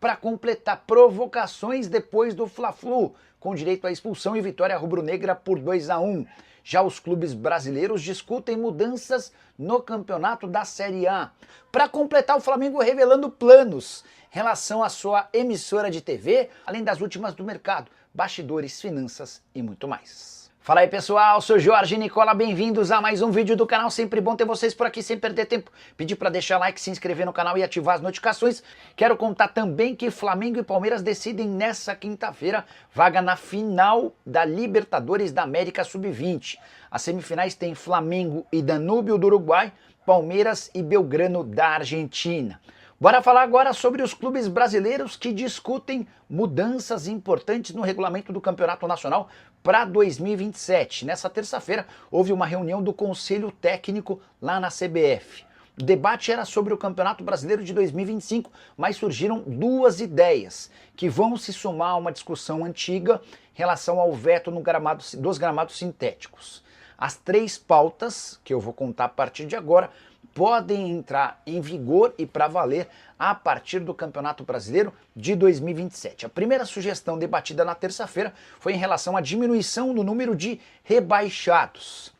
para completar provocações depois do Fla-Flu, com direito à expulsão e vitória rubro-negra por 2-1. Já os clubes brasileiros discutem mudanças no campeonato da Série A. Para completar, o Flamengo revelando planos em relação à sua emissora de TV, além das últimas do mercado, bastidores, finanças e muito mais. Fala aí pessoal, sou Jorge Nicola, bem-vindos a mais um vídeo do canal, sempre bom ter vocês por aqui sem perder tempo. Pedir para deixar like, se inscrever no canal e ativar as notificações. Quero contar também que Flamengo e Palmeiras decidem nessa quinta-feira vaga na final da Libertadores da América Sub-20. As semifinais têm Flamengo e Danúbio do Uruguai, Palmeiras e Belgrano da Argentina. Bora falar agora sobre os clubes brasileiros que discutem mudanças importantes no regulamento do Campeonato Nacional para 2027. Nessa terça-feira houve uma reunião do Conselho Técnico lá na CBF. O debate era sobre o Campeonato Brasileiro de 2025, mas surgiram duas ideias que vão se somar a uma discussão antiga em relação ao veto dos gramados sintéticos. As três pautas, que eu vou contar a partir de agora, podem entrar em vigor e para valer a partir do Campeonato Brasileiro de 2027. A primeira sugestão debatida na terça-feira foi em relação à diminuição no número de rebaixados.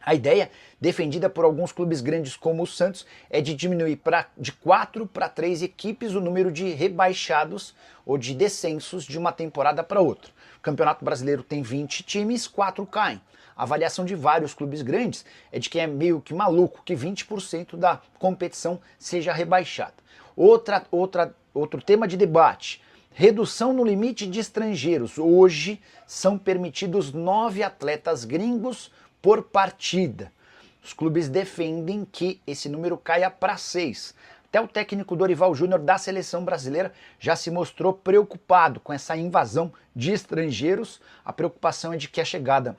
A ideia, defendida por alguns clubes grandes como o Santos, é de diminuir de 4 para 3 equipes o número de rebaixados ou de descensos de uma temporada para outra. O Campeonato Brasileiro tem 20 times, 4 caem. A avaliação de vários clubes grandes é de que é meio que maluco que 20% da competição seja rebaixada. Outro tema de debate, redução no limite de estrangeiros. Hoje são permitidos 9 atletas gringos por partida. Os clubes defendem que esse número caia para 6. Até o técnico Dorival Júnior da seleção brasileira já se mostrou preocupado com essa invasão de estrangeiros. A preocupação é de que a chegada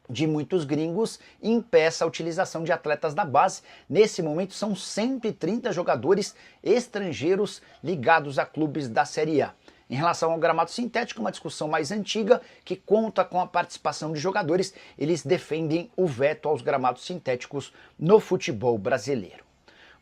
de muitos gringos impeça a utilização de atletas da base. Nesse momento são 130 jogadores estrangeiros ligados a clubes da Série A. Em relação ao gramado sintético, uma discussão mais antiga que conta com a participação de jogadores, eles defendem o veto aos gramados sintéticos no futebol brasileiro.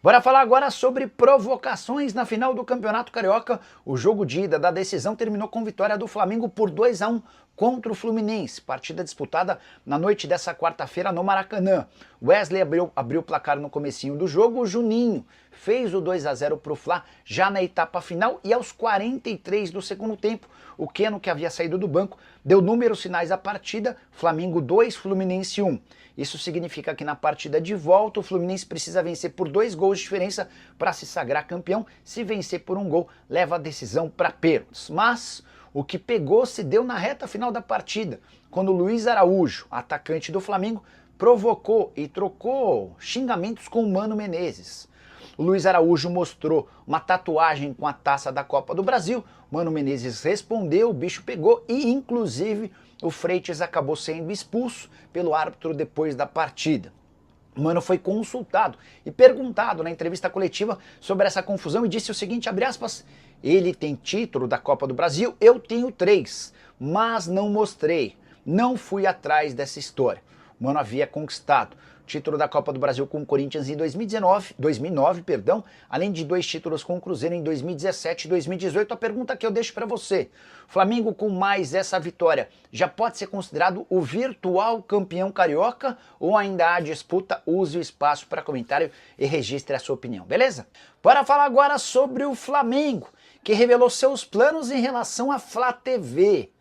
Bora falar agora sobre provocações na final do Campeonato Carioca. O jogo de ida da decisão terminou com vitória do Flamengo por 2-1 contra o Fluminense. Partida disputada na noite dessa quarta-feira no Maracanã. Wesley abriu o placar no comecinho do jogo. O Juninho fez o 2-0 para o Fla já na etapa final e aos 43 do segundo tempo. O Keno, que havia saído do banco, deu números finais à partida. Flamengo 2, Fluminense 1. Isso significa que na partida de volta o Fluminense precisa vencer por 2 gols de diferença para se sagrar campeão. Se vencer por 1 gol, leva a decisão para pênaltis. Mas o que pegou se deu na reta final da partida, quando o Luiz Araújo, atacante do Flamengo, provocou e trocou xingamentos com o Mano Menezes. O Luiz Araújo mostrou uma tatuagem com a taça da Copa do Brasil. Mano Menezes respondeu, o bicho pegou e inclusive o Freitas acabou sendo expulso pelo árbitro depois da partida. O Mano foi consultado e perguntado na entrevista coletiva sobre essa confusão e disse o seguinte, abre aspas, ele tem título da Copa do Brasil, eu tenho 3, mas não mostrei, não fui atrás dessa história. O Mano havia conquistado o título da Copa do Brasil com o Corinthians em 2009, além de 2 títulos com o Cruzeiro em 2017 e 2018. A pergunta que eu deixo para você, Flamengo com mais essa vitória já pode ser considerado o virtual campeão carioca ou ainda há disputa? Use o espaço para comentário e registre a sua opinião, beleza? Bora falar agora sobre o Flamengo, que revelou seus planos em relação à Flá TV.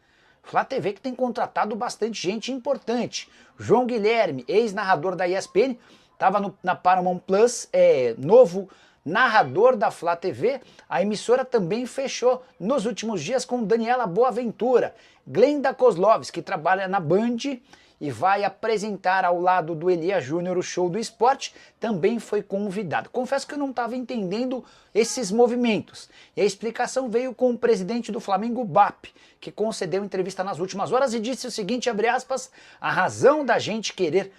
Flá TV que tem contratado bastante gente importante. João Guilherme, ex-narrador da ESPN, estava na Paramount Plus, novo narrador da Flá TV. A emissora também fechou nos últimos dias com Daniela Boaventura. Glenda Kozlovski, que trabalha na Band e vai apresentar ao lado do Elia Júnior o Show do Esporte, também foi convidado. Confesso que eu não estava entendendo esses movimentos. E a explicação veio com o presidente do Flamengo, BAP, que concedeu entrevista nas últimas horas e disse o seguinte, abre aspas, a razão da gente querer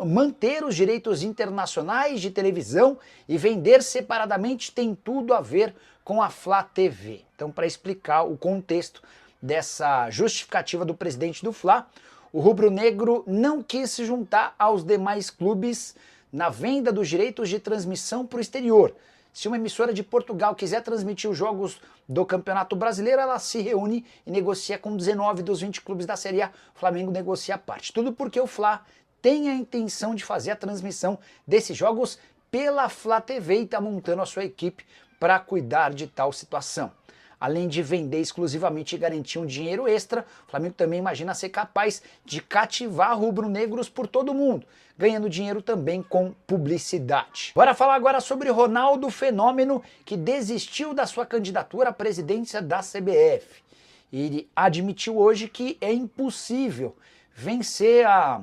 manter os direitos internacionais de televisão e vender separadamente tem tudo a ver com a Flá TV. Então, para explicar o contexto dessa justificativa do presidente do Fla, o rubro-negro não quis se juntar aos demais clubes na venda dos direitos de transmissão para o exterior. Se uma emissora de Portugal quiser transmitir os jogos do Campeonato Brasileiro, ela se reúne e negocia com 19 dos 20 clubes da Série A, o Flamengo negocia a parte. Tudo porque o Fla tem a intenção de fazer a transmissão desses jogos pela Flá TV e está montando a sua equipe para cuidar de tal situação. Além de vender exclusivamente e garantir um dinheiro extra, o Flamengo também imagina ser capaz de cativar rubro-negros por todo mundo, ganhando dinheiro também com publicidade. Bora falar agora sobre Ronaldo Fenômeno, que desistiu da sua candidatura à presidência da CBF. Ele admitiu hoje que é impossível vencer a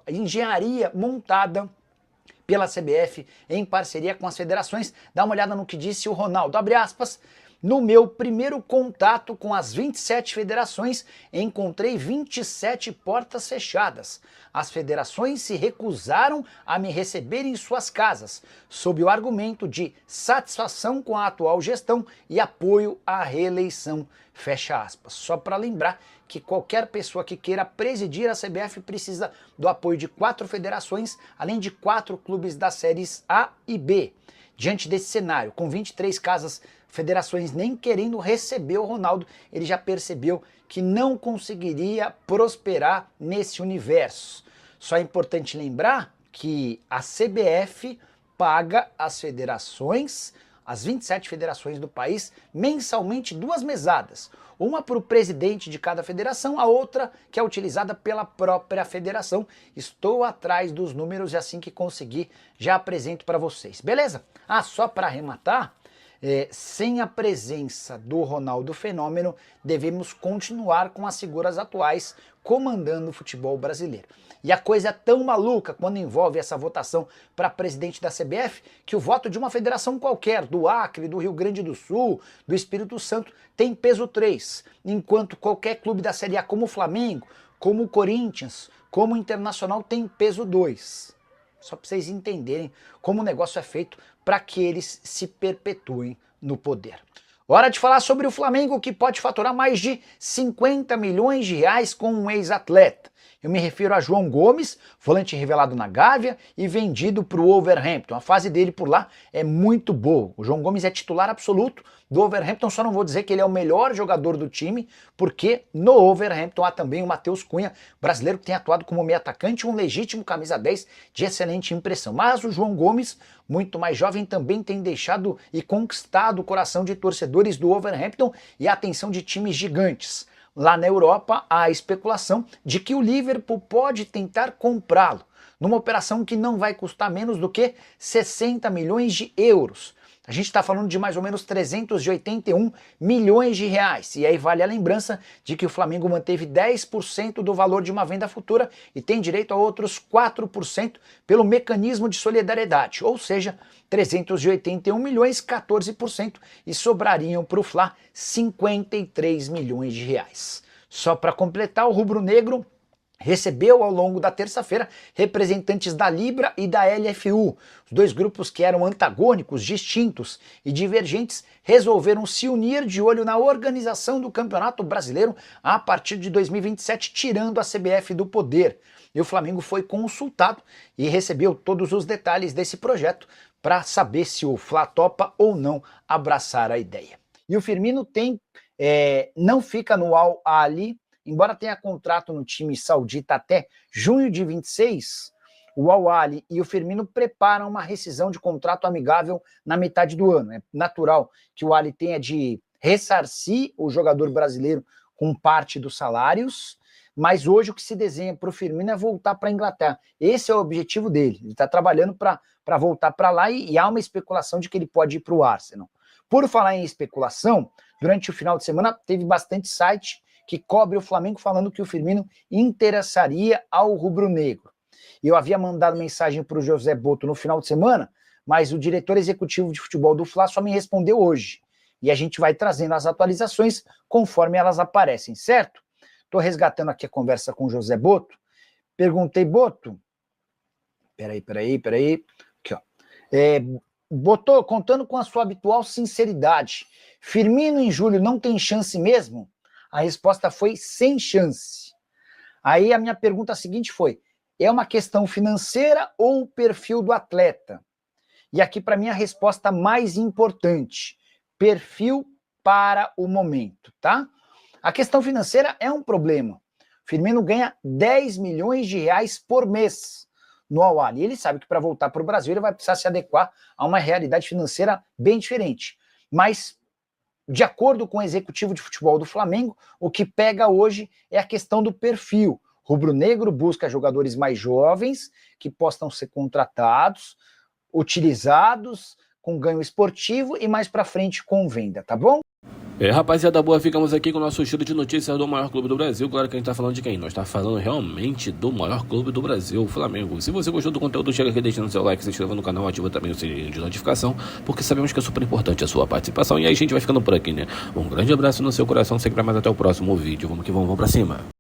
engenharia montada pela CBF em parceria com as federações. Dá uma olhada no que disse o Ronaldo, abre aspas: no meu primeiro contato com as 27 federações, encontrei 27 portas fechadas. As federações se recusaram a me receber em suas casas, sob o argumento de satisfação com a atual gestão e apoio à reeleição. Fecha aspas. Só para lembrar que qualquer pessoa que queira presidir a CBF precisa do apoio de 4 federações, além de 4 clubes das séries A e B. Diante desse cenário, com 23 federações nem querendo receber o Ronaldo, ele já percebeu que não conseguiria prosperar nesse universo. Só é importante lembrar que a CBF paga as federações, as 27 federações do país, mensalmente 2 mesadas. Uma para o presidente de cada federação, a outra que é utilizada pela própria federação. Estou atrás dos números e assim que conseguir já apresento para vocês. Beleza? Só para arrematar, sem a presença do Ronaldo Fenômeno, devemos continuar com as figuras atuais comandando o futebol brasileiro. E a coisa é tão maluca quando envolve essa votação para presidente da CBF, que o voto de uma federação qualquer, do Acre, do Rio Grande do Sul, do Espírito Santo, tem peso 3, enquanto qualquer clube da Série A, como o Flamengo, como o Corinthians, como o Internacional, tem peso 2. Só para vocês entenderem como o negócio é feito para que eles se perpetuem no poder. Hora de falar sobre o Flamengo, que pode faturar mais de 50 milhões de reais com um ex-atleta. Eu me refiro a João Gomes, volante revelado na Gávea e vendido para o Wolverhampton. A fase dele por lá é muito boa. O João Gomes é titular absoluto do Wolverhampton, só não vou dizer que ele é o melhor jogador do time, porque no Wolverhampton há também o Matheus Cunha, brasileiro que tem atuado como meio atacante, um legítimo camisa 10 de excelente impressão. Mas o João Gomes, muito mais jovem, também tem deixado e conquistado o coração de torcedores do Wolverhampton e a atenção de times gigantes. Lá na Europa, há a especulação de que o Liverpool pode tentar comprá-lo, numa operação que não vai custar menos do que 60 milhões de euros. A gente está falando de mais ou menos 381 milhões de reais. E aí vale a lembrança de que o Flamengo manteve 10% do valor de uma venda futura e tem direito a outros 4% pelo mecanismo de solidariedade. Ou seja, 381 milhões, 14%, e sobrariam para o Fla 53 milhões de reais. Só para completar, o rubro-negro recebeu ao longo da terça-feira representantes da Libra e da LFU. Os dois grupos que eram antagônicos, distintos e divergentes resolveram se unir de olho na organização do Campeonato Brasileiro a partir de 2027, tirando a CBF do poder. E o Flamengo foi consultado e recebeu todos os detalhes desse projeto para saber se o Fla topa ou não abraçar a ideia. E o Firmino não fica no Al Ahly. Embora tenha contrato no time saudita até junho de 26, o Al Ahly e o Firmino preparam uma rescisão de contrato amigável na metade do ano. É natural que o Ahly tenha de ressarcir o jogador brasileiro com parte dos salários, mas hoje o que se desenha para o Firmino é voltar para a Inglaterra. Esse é o objetivo dele. Ele está trabalhando para voltar para lá e há uma especulação de que ele pode ir para o Arsenal. Por falar em especulação, durante o final de semana teve bastante site que cobre o Flamengo falando que o Firmino interessaria ao rubro-negro. Eu havia mandado mensagem para o José Boto no final de semana, mas o diretor executivo de futebol do Fla só me respondeu hoje. E a gente vai trazendo as atualizações conforme elas aparecem, certo? Estou resgatando aqui a conversa com o José Boto. Perguntei, Boto... Peraí. Aqui, ó. Boto, contando com a sua habitual sinceridade, Firmino em julho não tem chance mesmo? A resposta foi sem chance. Aí a minha pergunta seguinte foi: é uma questão financeira ou o perfil do atleta? E aqui para mim a resposta mais importante, perfil para o momento, tá? A questão financeira é um problema. Firmino ganha 10 milhões de reais por mês no Al-Ahly. E ele sabe que para voltar para o Brasil ele vai precisar se adequar a uma realidade financeira bem diferente. Mas, de acordo com o executivo de futebol do Flamengo, o que pega hoje é a questão do perfil. Rubro-negro busca jogadores mais jovens que possam ser contratados, utilizados com ganho esportivo e mais para frente com venda, tá bom? Rapaziada boa, ficamos aqui com o nosso estilo de notícias do maior clube do Brasil. Claro que a gente tá falando de quem? Nós tá falando realmente do maior clube do Brasil, o Flamengo. Se você gostou do conteúdo, chega aqui deixando seu like, se inscreva no canal, ativa também o sininho de notificação, porque sabemos que é super importante a sua participação. E aí a gente vai ficando por aqui, né? Um grande abraço no seu coração, sempre mais até o próximo vídeo. Vamos que vamos pra cima.